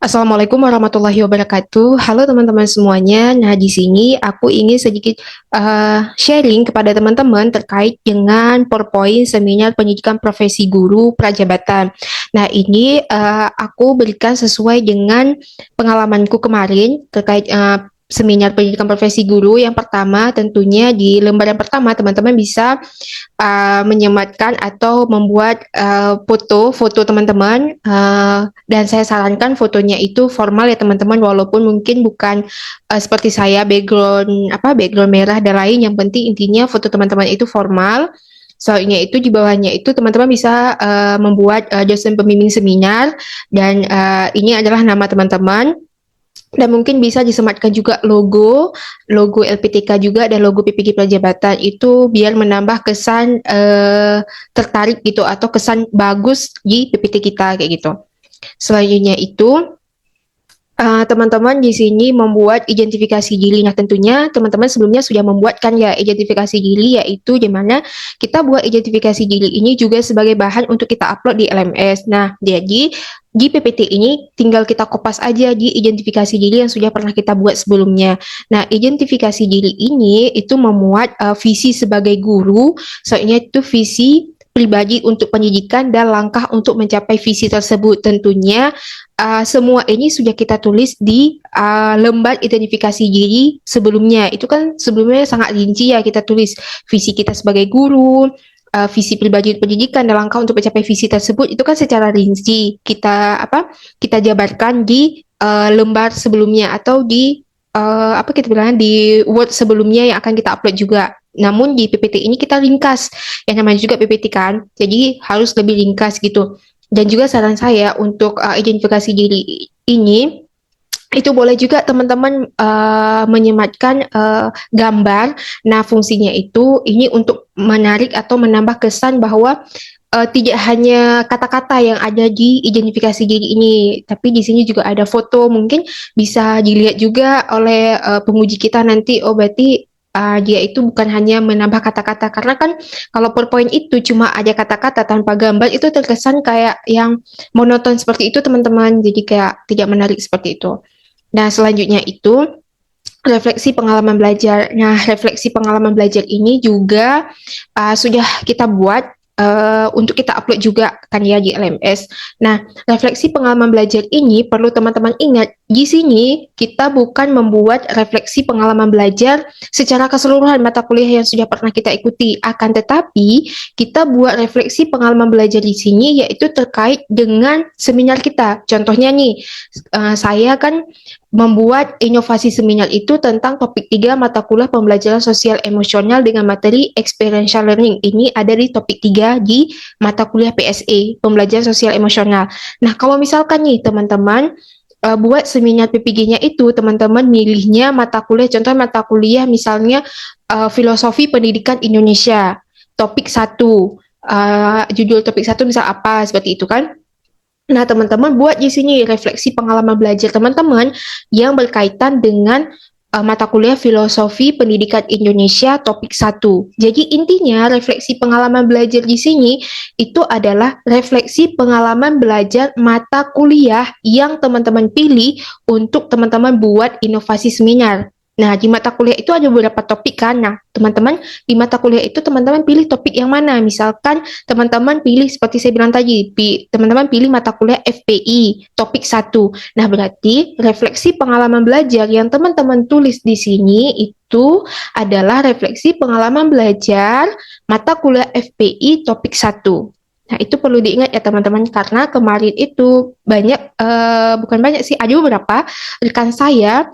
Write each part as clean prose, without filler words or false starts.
Assalamualaikum warahmatullahi wabarakatuh. Halo teman-teman semuanya. Nah, di sini aku ingin sedikit sharing kepada teman-teman terkait dengan PowerPoint Seminar Pendidikan Profesi Guru Prajabatan. Nah, ini aku berikan sesuai dengan pengalamanku kemarin terkait seminar pendidikan profesi guru. Yang pertama, tentunya di lembaran pertama teman-teman bisa menyematkan atau membuat foto teman-teman, dan saya sarankan fotonya itu formal ya teman-teman, walaupun mungkin bukan seperti saya background merah dan lain, yang penting intinya foto teman-teman itu formal. Soalnya itu di bawahnya itu teman-teman bisa membuat dosen pembimbing seminar, dan ini adalah nama teman-teman, dan mungkin bisa disematkan juga logo LPTK juga dan logo PPG Prajabatan, itu biar menambah kesan tertarik gitu atau kesan bagus di PPT kita kayak gitu. Selanjutnya itu teman-teman di sini membuat identifikasi diri. Nah, tentunya teman-teman sebelumnya sudah membuatkan ya identifikasi diri, yaitu di mana kita buat identifikasi diri ini juga sebagai bahan untuk kita upload di LMS. Nah, jadi di PPT ini tinggal kita kopas aja di identifikasi diri yang sudah pernah kita buat sebelumnya. Nah, identifikasi diri ini itu memuat visi sebagai guru, soalnya itu visi pribadi untuk pendidikan dan langkah untuk mencapai visi tersebut. Tentunya semua ini sudah kita tulis di lembar identifikasi diri sebelumnya. Itu kan sebelumnya sangat rinci ya, kita tulis visi kita sebagai guru, visi pribadi pendidikan dan langkah untuk mencapai visi tersebut. Itu kan secara rinci kita jabarkan di lembar sebelumnya, atau di kita bilang di Word sebelumnya yang akan kita upload juga. Namun di PPT ini kita ringkas, yang namanya juga PPT kan, jadi harus lebih ringkas gitu. Dan juga saran saya untuk identifikasi diri ini, itu boleh juga teman-teman menyematkan gambar. Nah, fungsinya itu ini untuk menarik atau menambah kesan bahwa tidak hanya kata-kata yang ada di identifikasi diri ini, tapi di sini juga ada foto. Mungkin bisa dilihat juga oleh penguji kita nanti. Oh, berarti dia itu bukan hanya menambah kata-kata, karena kan kalau PowerPoint itu cuma ada kata-kata tanpa gambar, itu terkesan kayak yang monoton seperti itu teman-teman, jadi kayak tidak menarik seperti itu. Nah, selanjutnya itu refleksi pengalaman belajar. Nah, refleksi pengalaman belajar ini juga sudah kita buat untuk kita upload juga kan ya di LMS. Nah, refleksi pengalaman belajar ini perlu teman-teman ingat, di sini kita bukan membuat refleksi pengalaman belajar secara keseluruhan mata kuliah yang sudah pernah kita ikuti, akan tetapi kita buat refleksi pengalaman belajar di sini yaitu terkait dengan seminar kita. Contohnya nih, saya kan membuat inovasi seminar itu tentang topik 3 mata kuliah pembelajaran sosial emosional dengan materi experiential learning. Ini ada di topik 3 di mata kuliah PSE, pembelajaran sosial emosional. Nah, kalau misalkan nih teman-teman buat seminar PPG-nya itu, teman-teman milihnya mata kuliah, contoh mata kuliah misalnya filosofi pendidikan Indonesia, topik 1, judul topik 1 misal apa, seperti itu kan. Nah, teman-teman buat di sini refleksi pengalaman belajar teman-teman yang berkaitan dengan mata kuliah Filosofi Pendidikan Indonesia topik 1. Jadi intinya refleksi pengalaman belajar di sini itu adalah refleksi pengalaman belajar mata kuliah yang teman-teman pilih untuk teman-teman buat inovasi seminar. Nah, di mata kuliah itu ada beberapa topik kan. Nah, teman-teman di mata kuliah itu teman-teman pilih topik yang mana. Misalkan teman-teman pilih seperti saya bilang tadi, teman-teman pilih mata kuliah FPI, topik 1. Nah, berarti refleksi pengalaman belajar yang teman-teman tulis di sini itu adalah refleksi pengalaman belajar mata kuliah FPI topik 1. Nah, itu perlu diingat ya teman-teman, karena kemarin itu banyak, bukan banyak sih, ada beberapa rekan saya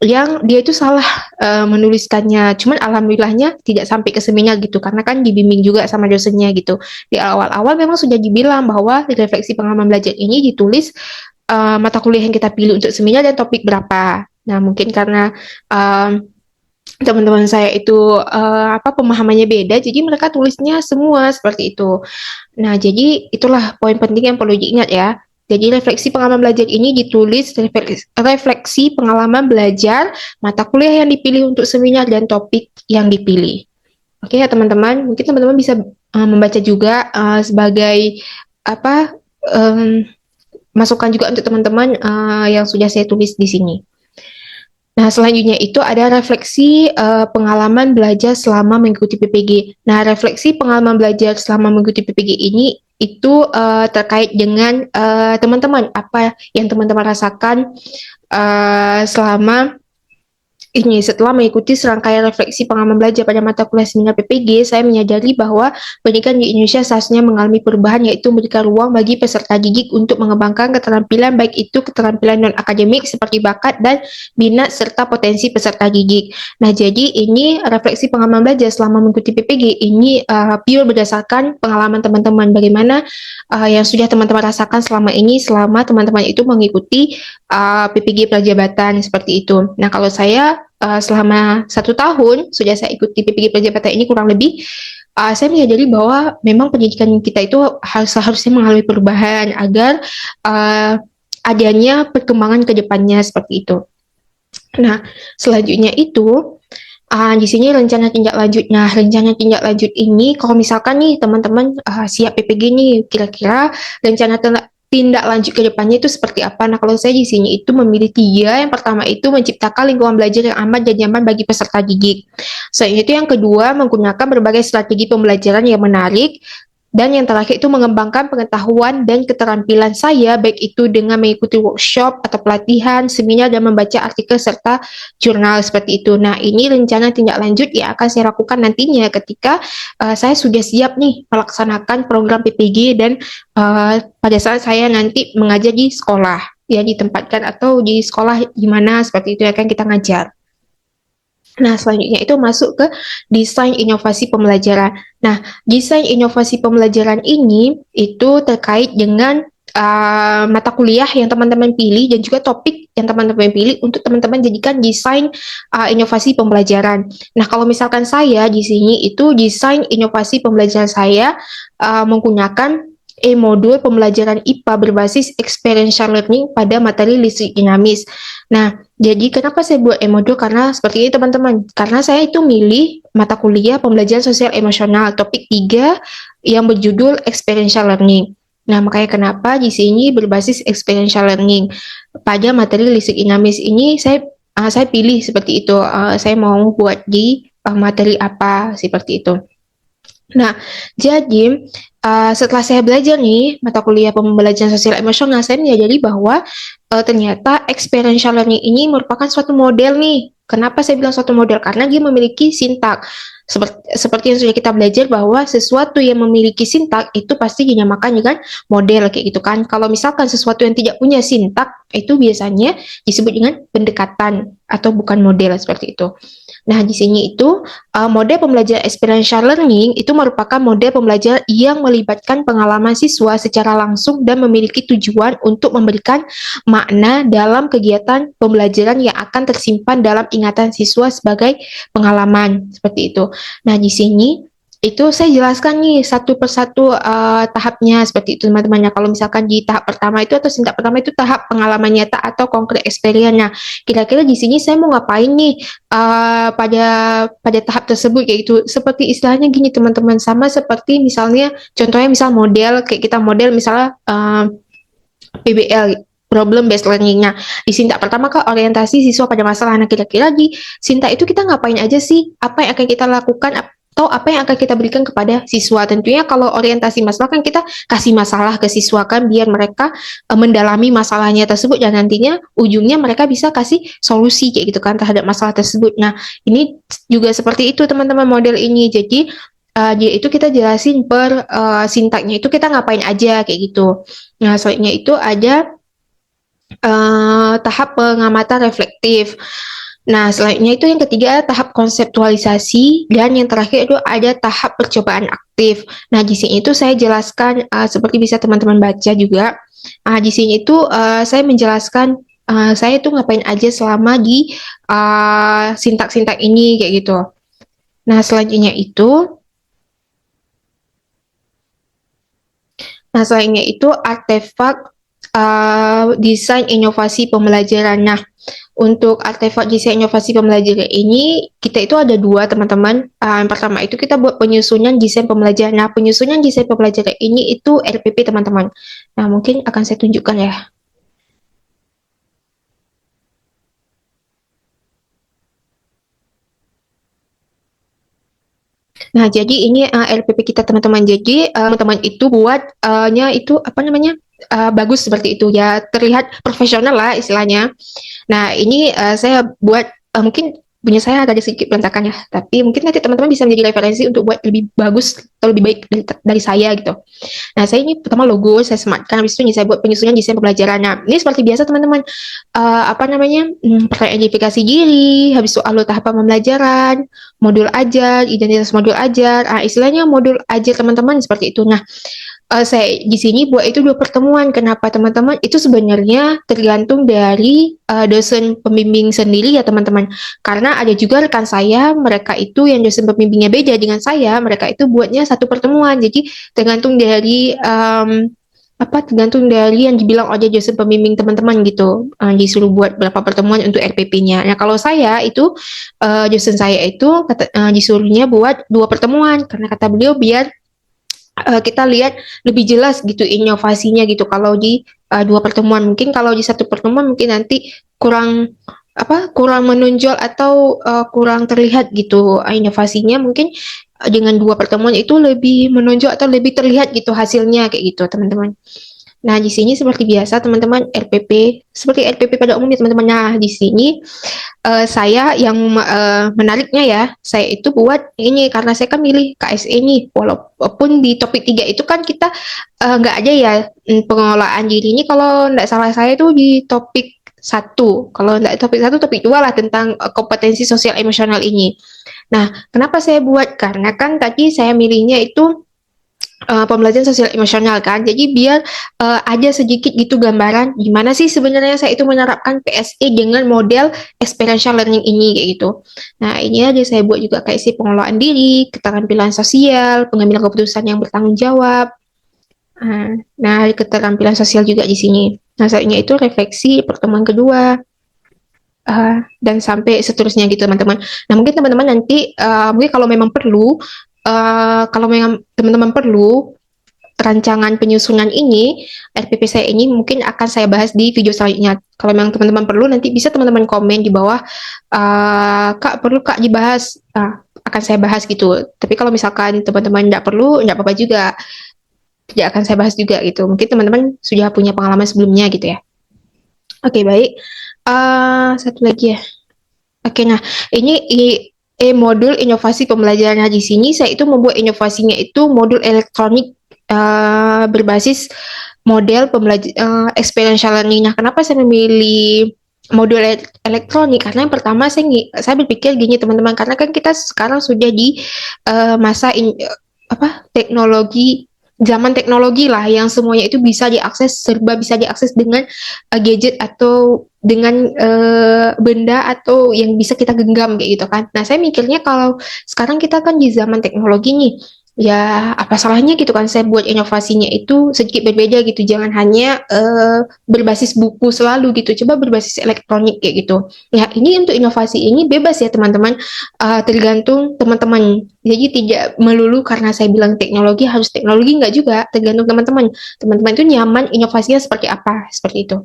yang dia itu salah menuliskannya. Cuman alhamdulillahnya tidak sampai ke seminar gitu, karena kan dibimbing juga sama dosennya gitu. Di awal-awal memang sudah dibilang bahwa refleksi pengalaman belajar ini ditulis mata kuliah yang kita pilih untuk seminar dan topik berapa. Nah, mungkin karena teman-teman saya itu pemahamannya beda, jadi mereka tulisnya semua seperti itu. Nah, jadi itulah poin penting yang perlu diingat ya. Jadi refleksi pengalaman belajar ini ditulis refleksi pengalaman belajar mata kuliah yang dipilih untuk seminar dan topik yang dipilih. Oke ya teman-teman, mungkin teman-teman bisa membaca juga sebagai apa um, masukan juga untuk teman-teman yang sudah saya tulis di sini. Nah, selanjutnya itu ada refleksi pengalaman belajar selama mengikuti PPG. Nah, refleksi pengalaman belajar selama mengikuti PPG ini itu terkait dengan teman-teman, apa yang teman-teman rasakan selama ini. Setelah mengikuti serangkaian refleksi pengalaman belajar pada mata kuliah seminar PPG, saya menyadari bahwa pendidikan di Indonesia seharusnya mengalami perubahan, yaitu memberikan ruang bagi peserta didik untuk mengembangkan keterampilan, baik itu keterampilan non-akademik seperti bakat dan minat serta potensi peserta didik. Nah, jadi ini refleksi pengalaman belajar selama mengikuti PPG ini pure berdasarkan pengalaman teman-teman, bagaimana yang sudah teman-teman rasakan selama ini, selama teman-teman itu mengikuti PPG Prajabatan seperti itu. Nah, kalau saya selama 1 tahun sudah saya ikuti PPG Prajabatan ini kurang lebih, saya menyadari bahwa memang pendidikan kita itu seharusnya mengalami perubahan agar adanya perkembangan ke depannya seperti itu. Nah, selanjutnya itu di sini rencana tindak lanjut. Nah, rencana tindak lanjut ini kalau misalkan nih teman-teman siap PPG nih, kira-kira rencana tindak lanjut ke depannya itu seperti apa? Nah, kalau saya di sini itu memilih 3. Yang pertama itu menciptakan lingkungan belajar yang aman dan nyaman bagi peserta didik. Selain itu yang kedua, menggunakan berbagai strategi pembelajaran yang menarik. Dan yang terakhir itu mengembangkan pengetahuan dan keterampilan saya, baik itu dengan mengikuti workshop atau pelatihan, seminar, dan membaca artikel serta jurnal seperti itu. Nah, ini rencana tindak lanjut yang akan saya lakukan nantinya ketika saya sudah siap nih melaksanakan program PPG dan pada saat saya nanti mengajar di sekolah, ya ditempatkan atau di sekolah gimana seperti itu akan kita ngajar. Nah, selanjutnya itu masuk ke desain inovasi pembelajaran. Nah, desain inovasi pembelajaran ini itu terkait dengan mata kuliah yang teman-teman pilih dan juga topik yang teman-teman pilih untuk teman-teman jadikan desain inovasi pembelajaran. Nah, kalau misalkan saya di sini itu desain inovasi pembelajaran saya menggunakan modul pembelajaran IPA berbasis experiential learning pada materi listrik dinamis. Nah, jadi kenapa saya buat modul? Karena seperti ini teman-teman, karena saya itu milih mata kuliah pembelajaran sosial emosional topik 3 yang berjudul experiential learning. Nah, makanya kenapa di sini berbasis experiential learning. Pada materi listrik dinamis ini saya pilih seperti itu. Saya mau buat di materi apa seperti itu. Nah, jadi setelah saya belajar nih mata kuliah pembelajaran sosial emosional, saya menyadari bahwa ternyata experiential learning ini merupakan suatu model nih. Kenapa saya bilang suatu model? Karena dia memiliki sintak. Seperti yang sudah kita belajar bahwa sesuatu yang memiliki sintak itu pasti dinamakan dengan model kayak gitu kan. Kalau misalkan sesuatu yang tidak punya sintak itu biasanya disebut dengan pendekatan atau bukan model seperti itu. Nah, di sini itu model pembelajaran experiential learning itu merupakan model pembelajaran yang melibatkan pengalaman siswa secara langsung dan memiliki tujuan untuk memberikan makna dalam kegiatan pembelajaran yang akan tersimpan dalam ingatan siswa sebagai pengalaman seperti itu. Nah, di sini itu saya jelaskan nih satu persatu tahapnya seperti itu teman-temannya. Kalau misalkan di tahap pertama itu atau sintak pertama itu tahap pengalaman nyata atau konkret experience. Nah, kira-kira di sini saya mau ngapain nih pada tahap tersebut kayak gitu. Seperti istilahnya gini teman-teman, sama seperti misalnya contohnya misal model kayak kita model misalnya PBL problem based learning. Nah, di sintak pertama kan orientasi siswa pada masalah. Nah, kira-kira di sintak itu kita ngapain aja sih? Apa yang akan kita lakukan atau apa yang akan kita berikan kepada siswa? Tentunya kalau orientasi masalah kan kita kasih masalah ke siswa kan biar mereka mendalami masalahnya tersebut dan nantinya ujungnya mereka bisa kasih solusi kayak gitu kan terhadap masalah tersebut. Nah, ini juga seperti itu teman-teman model ini. Jadi dia itu kita jelasin per sintaknya itu kita ngapain aja kayak gitu. Nah, selanjutnya itu ada tahap pengamatan reflektif. Nah, selanjutnya itu yang ketiga tahap konseptualisasi dan yang terakhir itu ada tahap percobaan aktif. Nah, di sini itu saya jelaskan seperti bisa teman-teman baca juga. Di sini itu saya menjelaskan saya itu ngapain aja selama di sintak-sintak ini kayak gitu. Nah, selanjutnya itu artefak desain inovasi pembelajaran. Nah, Untuk artefak desain inovasi pembelajaran ini, kita itu ada dua teman-teman. Yang pertama itu kita buat penyusunan desain pembelajaran. Nah, penyusunan desain pembelajaran ini itu RPP teman-teman. Nah, mungkin akan saya tunjukkan ya. Nah, jadi ini LPP kita teman-teman. Jadi teman-teman itu buatnya itu apa namanya bagus seperti itu ya, terlihat profesional lah istilahnya. Nah, ini saya buat mungkin punya saya agak sedikit berantakan ya, tapi mungkin nanti teman-teman bisa menjadi referensi untuk buat lebih bagus atau lebih baik dari saya gitu. Nah, saya ini pertama logo saya sematkan, habis itu saya buat penyusunan desain pembelajaran. Nah, ini seperti biasa teman-teman, apa namanya, pertanyaan identifikasi diri, habis itu alur tahapan pembelajaran, modul ajar, identitas modul ajar, istilahnya modul ajar teman-teman seperti itu. Nah, saya di sini buat itu dua pertemuan. Kenapa teman-teman? Itu sebenarnya tergantung dari dosen pembimbing sendiri ya teman-teman. Karena ada juga rekan saya, mereka itu yang dosen pembimbingnya beda dengan saya, mereka itu buatnya satu pertemuan. Jadi tergantung dari tergantung dari yang dibilang oleh dosen pembimbing teman-teman gitu. Disuruh buat berapa pertemuan untuk RPP-nya. Nah, kalau saya itu dosen saya itu disuruhnya buat dua pertemuan karena kata beliau biar kita lihat lebih jelas gitu inovasinya gitu kalau di dua pertemuan. Mungkin kalau di satu pertemuan mungkin nanti kurang menonjol atau kurang terlihat gitu inovasinya. Mungkin dengan dua pertemuan itu lebih menonjol atau lebih terlihat gitu hasilnya kayak gitu teman-teman. Nah, di sini seperti biasa teman-teman RPP, seperti RPP pada umumnya teman-teman. Nah, di sini saya yang menariknya ya, saya itu buat ini karena saya kan milih KSE nih, walaupun di topik 3 itu kan kita nggak ada ya pengelolaan diri ini. Kalau nggak salah saya itu di topik satu, kalau nggak topik satu, topik dua lah tentang kompetensi sosial emosional ini. Nah, kenapa saya buat? Karena kan tadi saya milihnya itu pembelajaran sosial emosional kan. Jadi biar ada sedikit gitu gambaran gimana sih sebenarnya saya itu menerapkan PSE dengan model experiential learning ini kayak gitu. Nah, ini aja saya buat juga kayak si pengelolaan diri, keterampilan sosial, pengambilan keputusan yang bertanggung jawab. Nah, keterampilan sosial juga di sini. Nah, selanjutnya itu refleksi pertemuan kedua. Dan sampai seterusnya gitu teman-teman. Nah, mungkin teman-teman nanti mungkin kalau memang teman-teman perlu rancangan penyusunan ini, RPP saya ini mungkin akan saya bahas di video selanjutnya. Kalau memang teman-teman perlu, nanti bisa teman-teman komen di bawah, Kak, perlu Kak dibahas, akan saya bahas gitu. Tapi kalau misalkan teman-teman nggak perlu, nggak apa-apa juga. Tidak akan saya bahas juga gitu. Mungkin teman-teman sudah punya pengalaman sebelumnya gitu ya. Oke, baik. Satu lagi ya. Oke, nah ini modul inovasi pembelajaran. Nah, di sini saya itu membuat inovasinya itu modul elektronik berbasis model pembelajaran experiential learning. Nah, kenapa saya memilih modul elektronik? Karena yang pertama saya berpikir gini teman-teman, karena kan kita sekarang sudah di masa teknologi, zaman teknologi lah yang semuanya itu bisa diakses, serba bisa diakses dengan gadget atau dengan benda atau yang bisa kita genggam kayak gitu kan. Nah, saya mikirnya kalau sekarang kita kan di zaman teknologi nih, ya apa salahnya gitu kan saya buat inovasinya itu sedikit berbeda gitu. Jangan hanya berbasis buku selalu gitu. Coba berbasis elektronik kayak gitu. Ya, ini untuk inovasi ini bebas ya teman-teman, tergantung teman-teman. Jadi tidak melulu karena saya bilang teknologi harus teknologi, nggak juga, tergantung teman-teman. Teman-teman itu nyaman inovasinya seperti apa, seperti itu.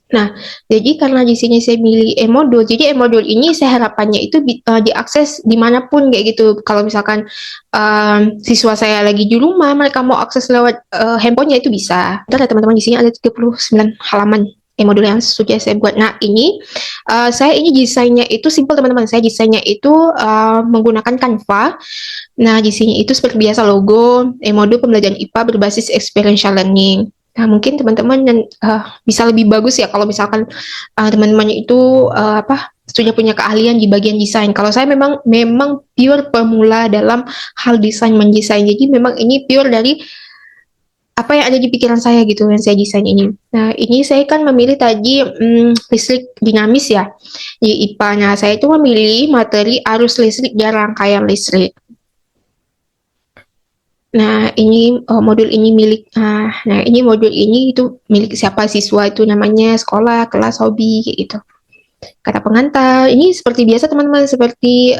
Nah, jadi karena di sini saya milih e-modul, jadi e-modul ini saya harapannya itu diakses dimanapun kayak gitu. Kalau misalkan siswa saya lagi di rumah, mereka mau akses lewat handphonenya itu bisa. Ntar ya teman-teman, di sini ada 39 halaman e-modul yang sudah saya buat. Nah, ini saya ini desainnya itu simple teman-teman. Saya desainnya itu menggunakan Canva. Nah, di sini itu seperti biasa logo e-modul pembelajaran IPA berbasis experiential learning. Nah, mungkin teman-teman bisa lebih bagus ya kalau misalkan teman-teman itu sudah punya keahlian di bagian desain. Kalau saya memang pure pemula dalam hal desain mendesain. Jadi memang ini pure dari apa yang ada di pikiran saya gitu yang saya desain ini. Nah, ini saya kan memilih tadi listrik dinamis ya di IPA. Nah, saya itu memilih materi arus listrik dan rangkaian listrik. Nah, ini modul ini modul ini itu milik siapa, siswa itu namanya, sekolah, kelas, hobi kayak gitu. kata pengantar. Ini seperti biasa teman-teman, seperti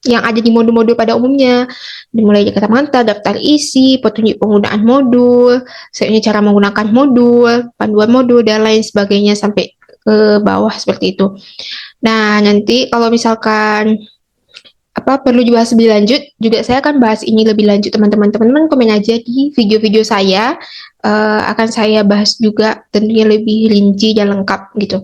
yang ada di modul-modul pada umumnya. Dimulai dari kata pengantar, daftar isi, petunjuk penggunaan modul, selanjutnya cara menggunakan modul, panduan modul, dan lain sebagainya sampai ke bawah seperti itu. Nah, nanti kalau misalkan perlu dibahas lebih lanjut, juga saya akan bahas ini lebih lanjut teman-teman. Teman-teman komen aja di video-video saya, akan saya bahas juga tentunya lebih rinci dan lengkap gitu.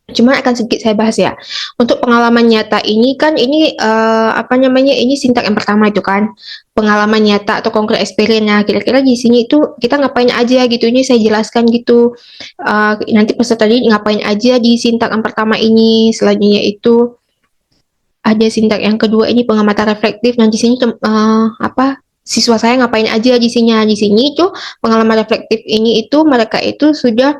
Cuma akan sedikit saya bahas ya. Untuk pengalaman nyata ini kan ini ini sintak yang pertama itu kan pengalaman nyata atau konkret experience. Nah, kira-kira di sini itu kita ngapain aja gitu. Ini saya jelaskan gitu. Nanti peserta didik ngapain aja di sintak yang pertama ini. Selanjutnya itu ada sintak yang kedua ini pengamatan reflektif. Nah, di sini siswa saya ngapain aja di sini? Di sini itu pengalaman reflektif ini itu mereka itu sudah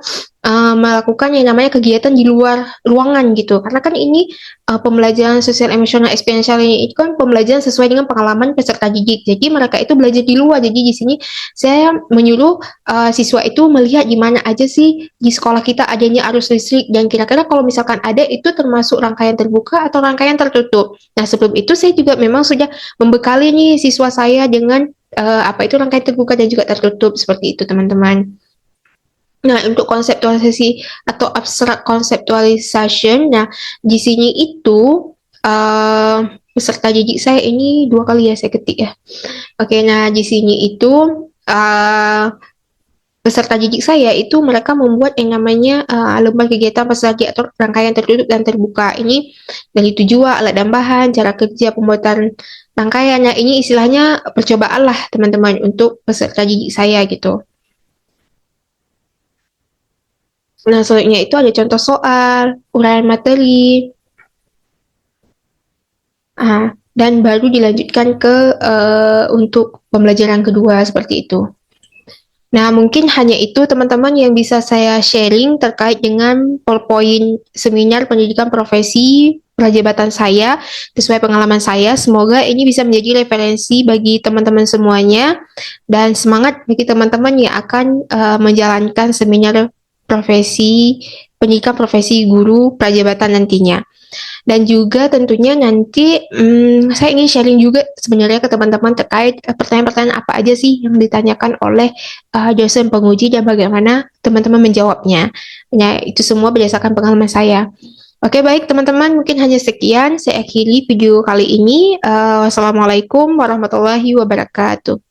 melakukan yang namanya kegiatan di luar ruangan gitu. Karena kan ini pembelajaran sosial emosional eksperiensial ini itu kan pembelajaran sesuai dengan pengalaman peserta didik. Jadi mereka itu belajar di luar. Jadi di sini saya menyuruh siswa itu melihat di mana aja sih di sekolah kita adanya arus listrik, dan kira-kira kalau misalkan ada itu termasuk rangkaian terbuka atau rangkaian tertutup. Nah, sebelum itu saya juga memang sudah membekali nih siswa saya dengan apa itu rangkaian terbuka dan juga tertutup seperti itu teman-teman. Nah, untuk konseptualisasi atau abstrak conceptualization, nah di sini itu peserta didik saya ini 2 kali ya saya ketik ya. Oke, nah di sini itu peserta didik saya itu mereka membuat yang namanya lembar kegiatan peserta didik atau rangkaian tertutup dan terbuka. Ini dari tujuan, alat dan bahan, cara kerja pembuatan rangkaian. Nah, ini istilahnya percobaan lah teman-teman untuk peserta didik saya gitu. Nah, selanjutnya itu ada contoh soal, uraian materi, dan baru dilanjutkan ke untuk pembelajaran kedua seperti itu. Nah, mungkin hanya itu teman-teman yang bisa saya sharing terkait dengan PowerPoint seminar pendidikan profesi prajabatan saya sesuai pengalaman saya. Semoga ini bisa menjadi referensi bagi teman-teman semuanya dan semangat bagi teman-teman yang akan menjalankan seminar profesi pendidikan profesi guru prajabatan nantinya. Dan juga tentunya nanti saya ingin sharing juga sebenarnya ke teman-teman terkait pertanyaan-pertanyaan apa aja sih yang ditanyakan oleh dosen penguji dan bagaimana teman-teman menjawabnya. Nah, itu semua berdasarkan pengalaman saya. Oke, baik teman-teman, mungkin hanya sekian. Saya akhiri video kali ini. Wassalamualaikum warahmatullahi wabarakatuh.